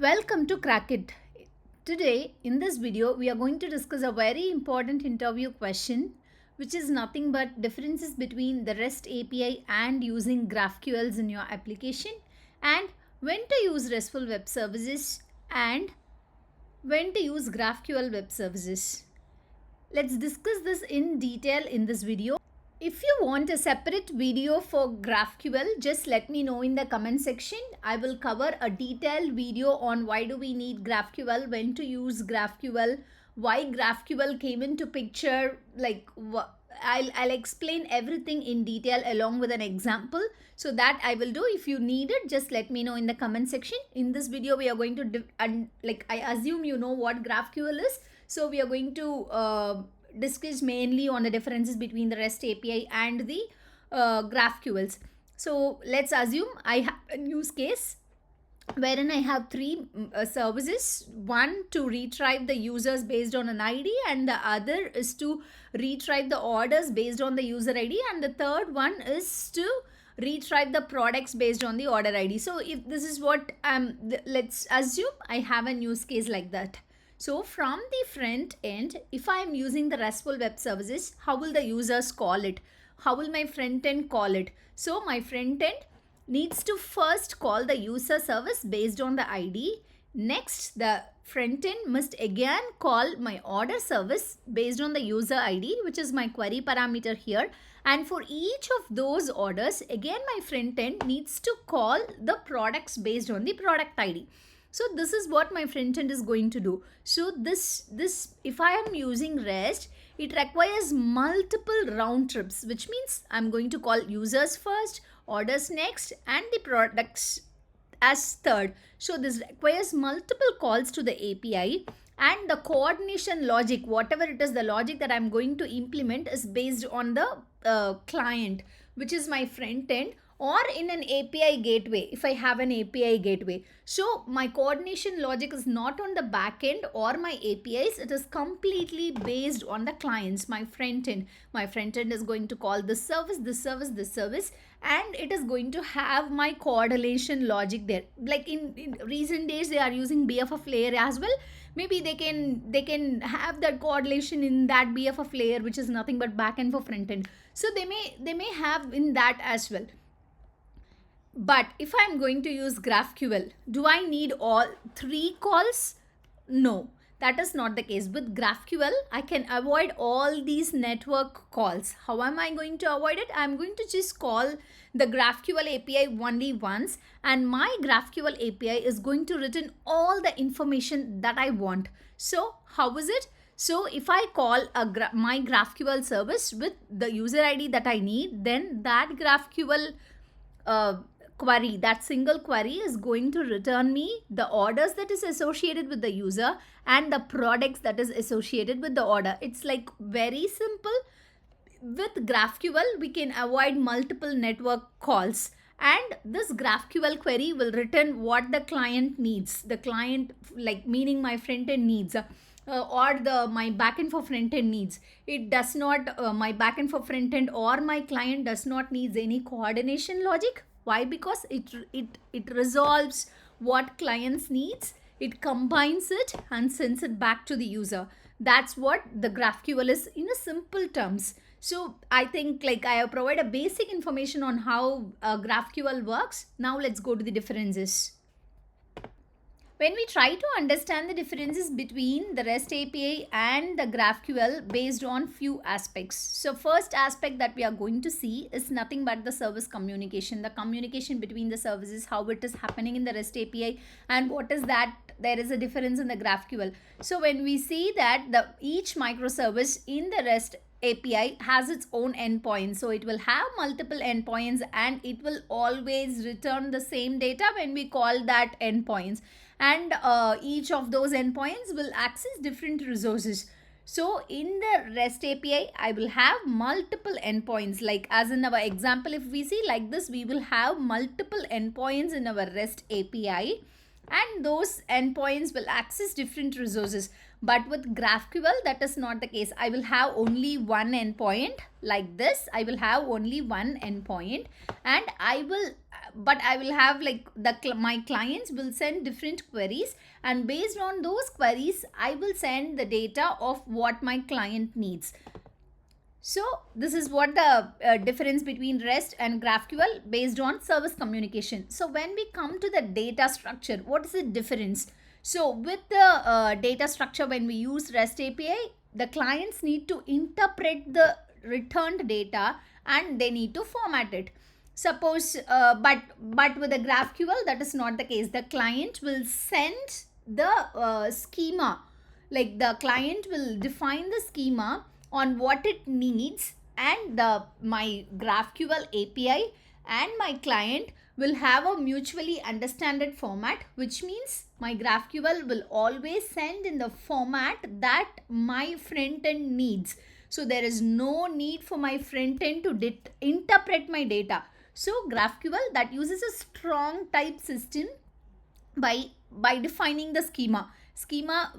Welcome to Crack It. Today, in this video, we are going to discuss a very important interview question, which is nothing but differences between the REST API and using GraphQLs in your application, and when to use RESTful web services and when to use GraphQL web services. Let's discuss this in detail in this video. If you want a separate video for GraphQL, just let me know in the comment section. I will cover a detailed video on why do we need GraphQL, when to use GraphQL, why GraphQL came into picture, I'll explain everything in detail along with an example. So that I will do. If you need it, just let me know in the comment section. In this video, we are going to, I assume you know what GraphQL is. So we are going to discuss mainly on the differences between the REST API and the GraphQLs. So let's assume I have a use case wherein I have three services. One to retrieve the users based on an ID, and the other is to retrieve the orders based on the user ID, and the third one is to retrieve the products based on the order ID. So if this is what let's assume I have a use case like that. So from the front end, if I am using the RESTful web services, how will the users call it? How will my front end call it? So my front end needs to first call the user service based on the ID. Next, the front end must again call my order service based on the user ID, which is my query parameter here. And for each of those orders, again my front end needs to call the products based on the product ID. So this is what my front end is going to do. So this if I am using REST, it requires multiple round trips, which means I'm going to call users first, orders next, and the products as third. So this requires multiple calls to the API, and the coordination logic, whatever it is, the logic that I'm going to implement is based on the client, which is my front end, or in an API gateway if I have an API gateway. So my coordination logic is not on the back end or my APIs. It is completely based on the clients, my front end. My front end is going to call this service, this service, this service, and it is going to have my coordination logic there. Like in recent days, they are using BFF layer as well. Maybe they can have that correlation in that BFF layer, which is nothing but backend for front end. So they may have in that as well. But if I'm going to use GraphQL, do I need all three calls? No, that is not the case. With GraphQL, I can avoid all these network calls. How am I going to avoid it? I'm going to just call the GraphQL API only once, and my GraphQL API is going to return all the information that I want. So how is it? So if I call my GraphQL service with the user ID that I need, then that GraphQL query, that single query is going to return me the orders that is associated with the user and the products that is associated with the order. It's like very simple. With GraphQL, we can avoid multiple network calls, and this GraphQL query will return what the client needs. The client, like meaning my front end needs. Or my backend for front end needs. It does not, my backend for front end or my client does not needs any coordination logic. Why? Because it resolves what clients needs, it combines it and sends it back to the user. That's what the GraphQL is in a simple terms. So I think like I have provided a basic information on how GraphQL works. Now let's go to the differences. When we try to understand the differences between the REST API and the GraphQL based on few aspects. So first aspect that we are going to see is nothing but the service communication. The communication between the services, how it is happening in the REST API, and what is that there is a difference in the GraphQL. So when we see that each microservice in the REST API has its own endpoint. So it will have multiple endpoints, and it will always return the same data when we call that endpoints. And each of those endpoints will access different resources. So in the REST API, I will have multiple endpoints. Like as in our example, if we see like this, we will have multiple endpoints in our REST API. and those endpoints will access different resources. But with GraphQL, that is not the case. I will have only one endpoint like this. I will have only one endpoint, and I will have like my clients will send different queries, and based on those queries, I will send the data of what my client needs. So this is what the difference between REST and GraphQL based on service communication. So when we come to the data structure, what is the difference? So with the data structure, when we use REST API, the clients need to interpret the returned data and they need to format it. Suppose, but with the GraphQL, that is not the case. The client will send the schema, like the client will define the schema on what it needs, and my GraphQL API and my client will have a mutually understood format, which means my GraphQL will always send in the format that my front end needs. So there is no need for my front end to interpret my data. So GraphQL, that uses a strong type system by defining the schema,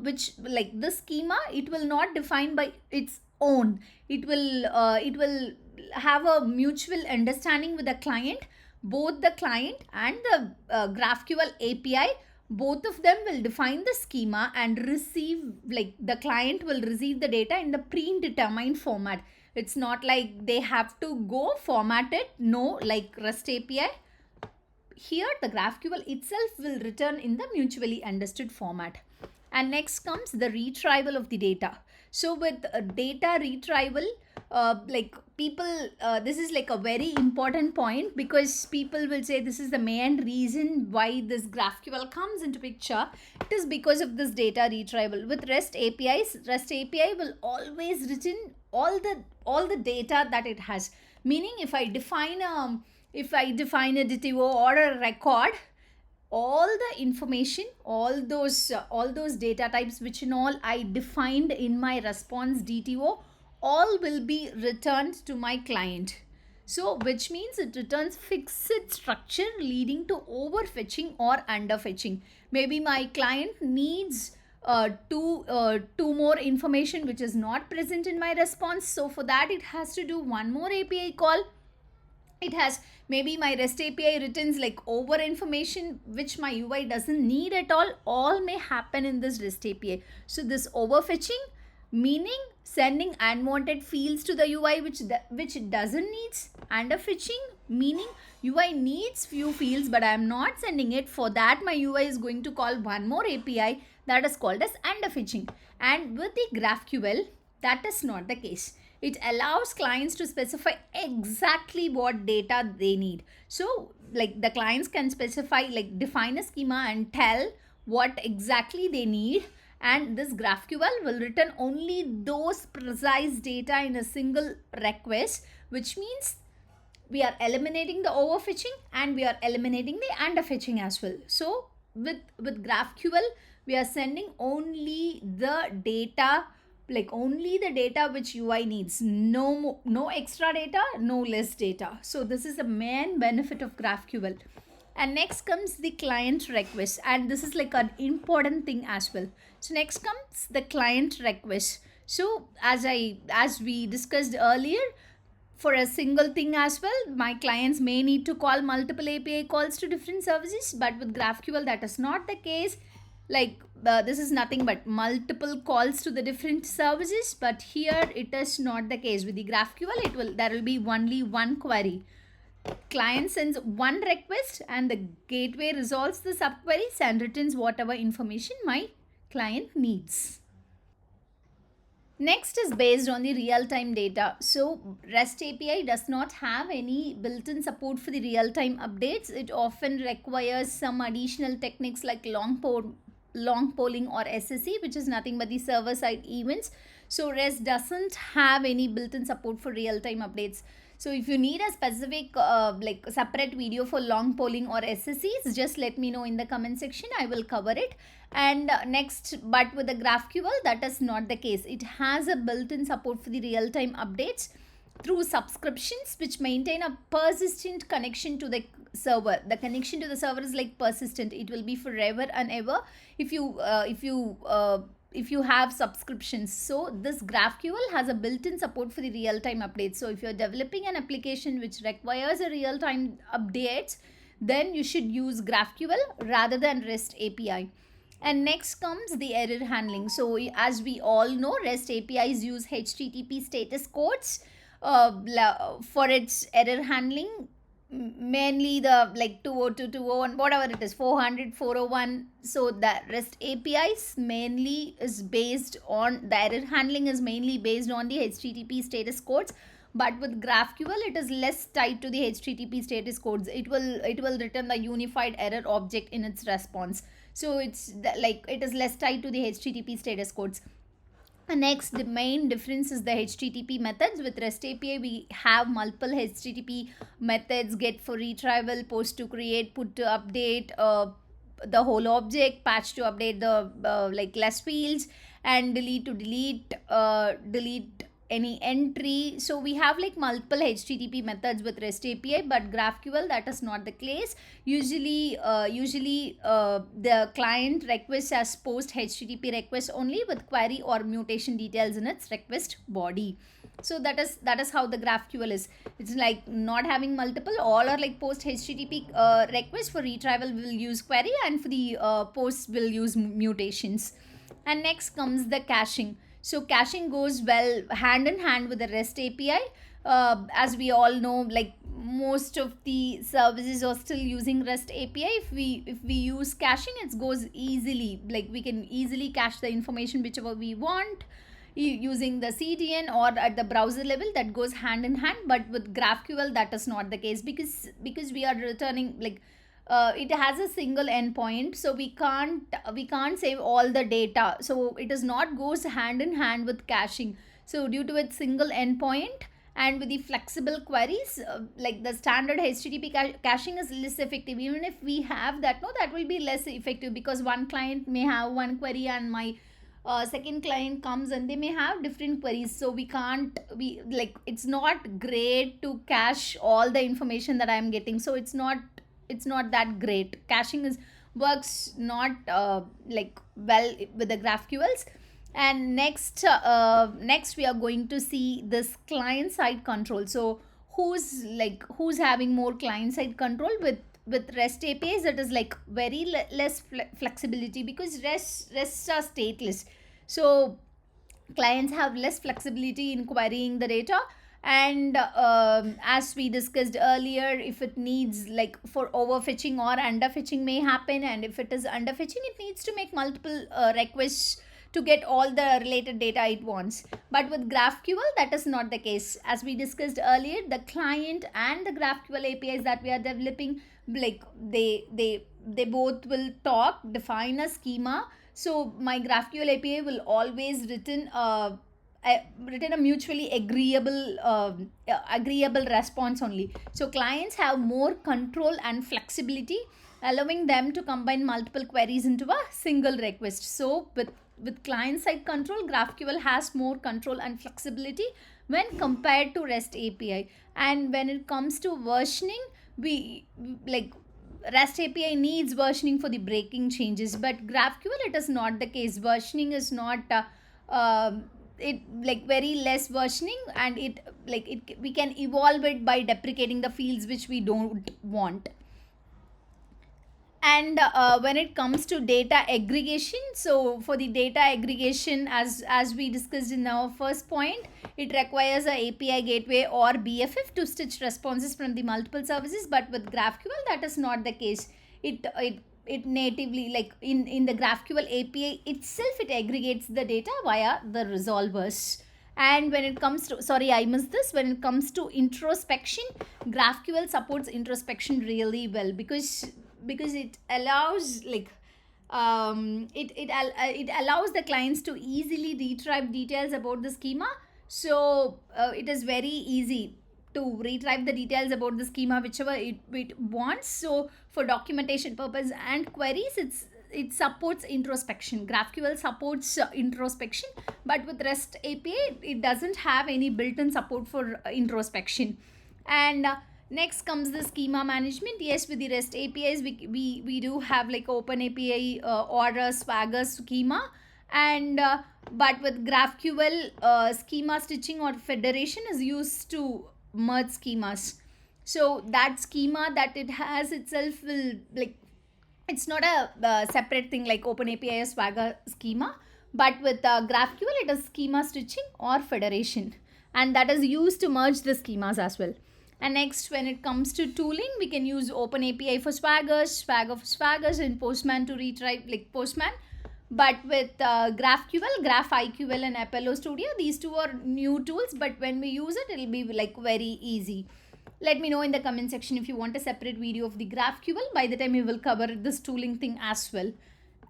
which like the schema, it will not define by its own. It will have a mutual understanding with the client. Both the client and the GraphQL API, both of them will define the schema and receive, like the client will receive the data in the predetermined format. It's not like they have to go format it. No, like REST API, here the GraphQL itself will return in the mutually understood format. And next comes the retrieval of the data. So with data retrieval, like people, this is like a very important point, because people will say this is the main reason why this GraphQL comes into picture. It is because of this data retrieval. With REST APIs, REST API will always return all the data that it has. Meaning, if I define a DTO or a record, all the information, all those data types which in all I defined in my response DTO, all will be returned to my client. So which means it returns fixed structure leading to overfetching or underfetching. Maybe my client needs two more information which is not present in my response. So for that, it has to do one more API call. It has, maybe my REST API returns like over information which my UI doesn't need at all may happen in this REST API. So this overfetching, meaning sending unwanted fields to the UI which it doesn't needs. Underfetching, meaning UI needs few fields but I am not sending it. For that, my UI is going to call one more API that is called as underfetching. And with the GraphQL, that is not the case. It allows clients to specify exactly what data they need. So like the clients can specify, like define a schema and tell what exactly they need, and this GraphQL will return only those precise data in a single request, which means we are eliminating the overfetching and we are eliminating the underfetching as well. So with GraphQL, we are sending only the data, like only the data which UI needs. No extra data, no less data. So this is the main benefit of GraphQL. And next comes the client request, and this is like an important thing as well. So next comes the client request. So as we discussed earlier, for a single thing as well, my clients may need to call multiple API calls to different services, but with GraphQL, that is not the case. Like this is nothing but multiple calls to the different services, but here it is not the case. With the GraphQL, there will be only one query. Client sends one request and the gateway resolves the subqueries and returns whatever information my client needs. Next is based on the real-time data. So REST API does not have any built-in support for the real-time updates. It often requires some additional techniques like long polling or SSE, which is nothing but the server-side events. So REST doesn't have any built-in support for real-time updates. So if you need a specific like separate video for long polling or SSEs, just let me know in the comment section. I will cover it. And next, but with the GraphQL, that is not the case. It has a built-in support for the real-time updates. through subscriptions which maintain a persistent connection to the server. The connection to the server is like persistent, it will be forever and ever if you have subscriptions. So this GraphQL has a built-in support for the real-time updates. So if you're developing an application which requires a real-time updates, then you should use GraphQL rather than REST API. And next comes the error handling. So as we all know, REST APIs use HTTP status codes for its error handling, mainly the like 202, 201, whatever it is, 400, 401. So the REST APIs mainly is based on, the error handling is mainly based on the HTTP status codes. But with GraphQL, it is less tied to the HTTP status codes. It will return the unified error object in its response. So it's like it is less tied to the HTTP status codes. Next, the main difference is the HTTP methods. With REST API, we have multiple HTTP methods: get for retrieval, post to create, put to update the whole object, patch to update the like less fields, and delete to delete any entry. So we have like multiple HTTP methods with REST API, but GraphQL, that is not the case. Usually the client requests as post HTTP request only with query or mutation details in its request body. So that is how the GraphQL is. It's like not having multiple, all are like post HTTP request. For retrieval will use query, and for the post will use mutations. And next comes the caching. So caching goes well hand in hand with the REST API. As we all know, like most of the services are still using REST API. If we use caching, it goes easily. Like we can easily cache the information whichever we want using the CDN or at the browser level. That goes hand in hand. But with GraphQL, that is not the case, because we are returning like it has a single endpoint, so we can't save all the data. So it is not goes hand in hand with caching. So due to its single endpoint and with the flexible queries, like the standard HTTP caching is less effective. Even if we have that, no, that will be less effective, because one client may have one query and my second client comes and they may have different queries. So it's not great to cache all the information that I am getting. So it's not that great. Caching works not like well with the GraphQLs. And next we are going to see this client side control. So who's having more client side control with REST APIs? That is like very less flexibility, because rests are stateless. So clients have less flexibility in querying the data. And as we discussed earlier, if it needs, like for overfetching or underfetching may happen, and if it is underfetching, it needs to make multiple requests to get all the related data it wants. But with GraphQL, that is not the case. As we discussed earlier, the client and the GraphQL APIs that we are developing, like they both will define a schema. So my GraphQL API will always return a mutually agreeable response only. So clients have more control and flexibility, allowing them to combine multiple queries into a single request. So with client side control, GraphQL has more control and flexibility when compared to REST API. And when it comes to versioning, we like REST API needs versioning for the breaking changes, but GraphQL, it is not the case. Versioning is not it like very less versioning, and we can evolve it by deprecating the fields which we don't want. And when it comes to data aggregation, so for the data aggregation, as we discussed in our first point, it requires a API gateway or BFF to stitch responses from the multiple services. But with GraphQL, that is not the case. It natively, like in the GraphQL API itself, it aggregates the data via the resolvers. And when it comes to, sorry, I missed this, when it comes to introspection, GraphQL supports introspection really well, because it allows it allows the clients to easily retrieve details about the schema. So it is very easy to retrieve the details about the schema whichever it wants. So for documentation purpose and queries, it supports introspection. GraphQL supports introspection, but with REST API it doesn't have any built-in support for introspection. And next comes the schema management. Yes, with the REST APIs we do have like Open API or a Swagger schema, and but with GraphQL, schema stitching or federation is used to merge schemas. So that schema that it has itself will, like, it's not a separate thing like OpenAPI or Swagger schema, but with GraphQL it is schema stitching or federation, and that is used to merge the schemas as well. And next, when it comes to tooling, we can use OpenAPI for Swaggers, Swagger for Swaggers, and Postman to retrieve like Postman. But with GraphQL, GraphIQL and Apollo Studio, these two are new tools, but when we use it, it'll be like very easy. Let me know in the comment section if you want a separate video of the GraphQL. By the time we will cover this tooling thing as well.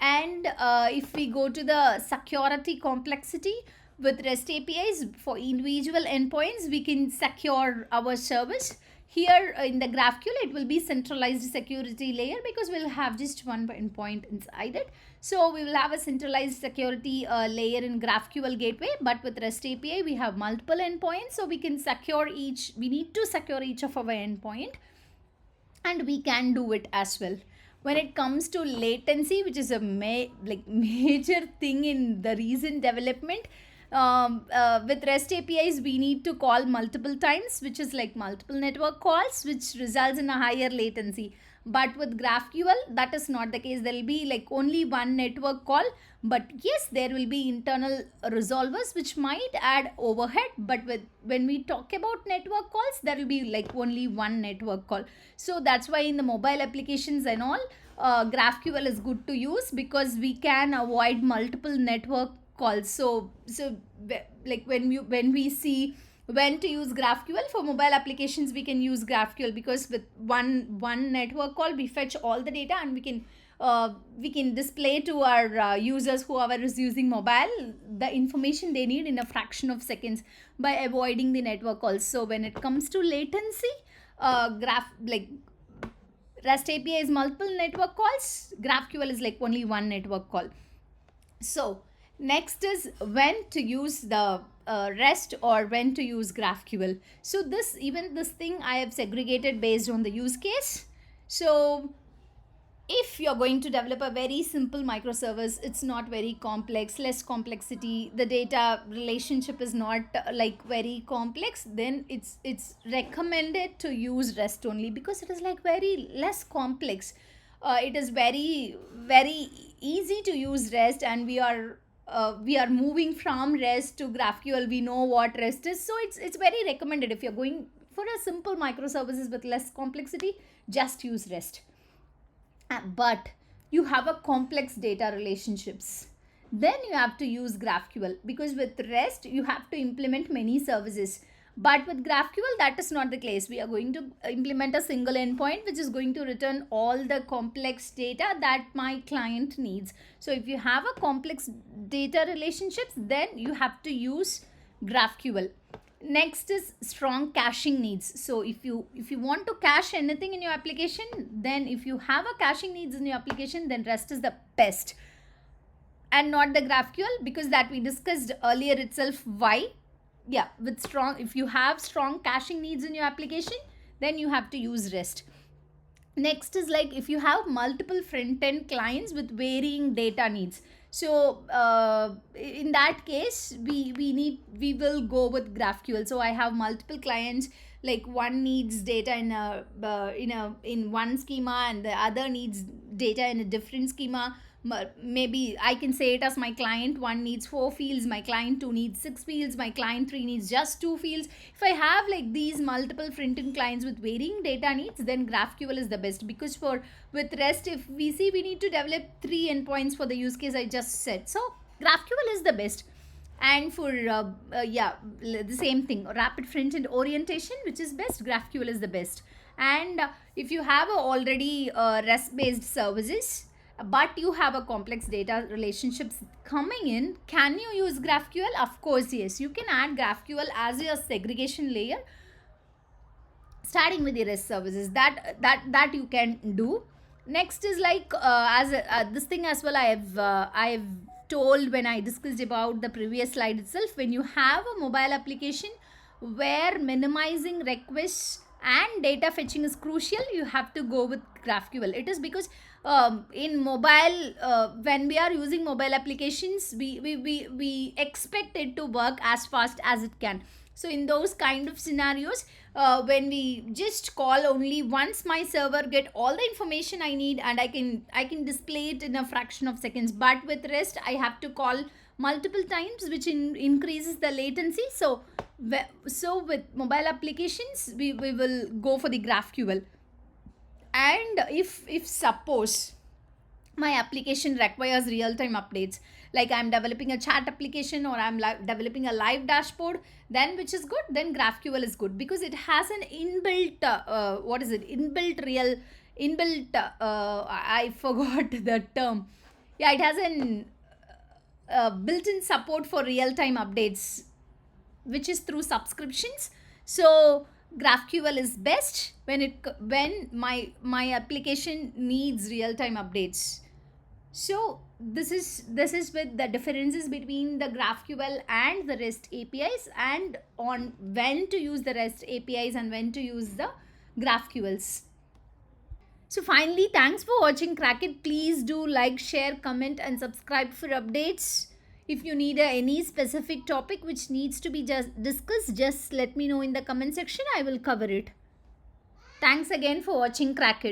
And if we go to the security complexity, with REST APIs for individual endpoints, we can secure our service. Here in the GraphQL, it will be centralized security layer because we'll have just one endpoint inside it. So we will have a centralized security layer in GraphQL gateway, but with REST API, we have multiple endpoints. So we can secure each, we need to secure each of our endpoint, and we can do it as well. When it comes to latency, which is a major thing in the recent development, with REST APIs, we need to call multiple times, which is like multiple network calls, which results in a higher latency. But with GraphQL, that is not the case. There will be like only one network call, but yes, there will be internal resolvers which might add overhead. But when we talk about network calls, there will be like only one network call. So that's why in the mobile applications and all, GraphQL is good to use because we can avoid multiple network calls. So like when we see when to use GraphQL for mobile applications, we can use GraphQL because with one network call we fetch all the data, and we can display to our users, whoever is using mobile, the information they need in a fraction of seconds by avoiding the network calls. So when it comes to latency, REST API is multiple network calls, GraphQL is like only one network call. So next is when to use the REST or when to use GraphQL. So this thing I have segregated based on the use case. So if you're going to develop a very simple microservice, it's not very complex, less complexity, the data relationship is not like very complex, then it's recommended to use REST only because it is like very less complex. It is very easy to use REST, and we are moving from REST to GraphQL. We know what REST is, so it's very recommended. If you're going for a simple microservices with less complexity, just use REST. But you have a complex data relationships, then you have to use GraphQL, because with REST you have to implement many services. But with GraphQL, that is not the case. We are going to implement a single endpoint which is going to return all the complex data that my client needs. So if you have a complex data relationships, then you have to use GraphQL. Next is strong caching needs. So if you want to cache anything in your application, then if you have a caching needs in your application, then REST is the best and not the GraphQL, because that we discussed earlier itself. Why? Yeah, with if you have strong caching needs in your application, then you have to use REST. Next is like if you have multiple front-end clients with varying data needs. So in that case, we will go with GraphQL. So I have multiple clients, like one needs data in one schema and the other needs data in a different schema. Maybe I can say it as my client 1 needs 4 fields, my client 2 needs 6 fields, my client 3 needs just 2 fields. If I have like these multiple front-end clients with varying data needs, then GraphQL is the best, because with REST, if we see, we need to develop 3 endpoints for the use case I just said. So GraphQL is the best. And for the same thing, rapid front-end orientation, which is best, GraphQL is the best. And if you have already REST-based services, but you have a complex data relationships coming in, can you use GraphQL? Of course, yes. You can add GraphQL as your segregation layer, starting with the REST services. That you can do. Next is like as this thing as well, I have told when I discussed about the previous slide itself. When you have a mobile application where minimizing requests and data fetching is crucial, you have to go with GraphQL. It is because in mobile, when we are using mobile applications, we expect it to work as fast as it can. So in those kind of scenarios, when we just call only once, my server get all the information I need, and I can display it in a fraction of seconds. But with REST, I have to call multiple times, which increases the latency. So with mobile applications, we will go for the GraphQL. And if suppose my application requires real-time updates, like I'm developing a chat application, or I'm developing a live dashboard, then which is good, then GraphQL is good, because it has an inbuilt what is it, inbuilt I forgot the term. Yeah, it has an built-in support for real-time updates, which is through subscriptions. So GraphQL is best when my application needs real-time updates. So this is with the differences between the GraphQL and the REST APIs, and on when to use the REST APIs and when to use the GraphQLs. So finally, thanks for watching Crack It. Please do like, share, comment, and subscribe for updates. If you need any specific topic which needs to be just discussed, just let me know in the comment section. I will cover it. Thanks again for watching Crack It.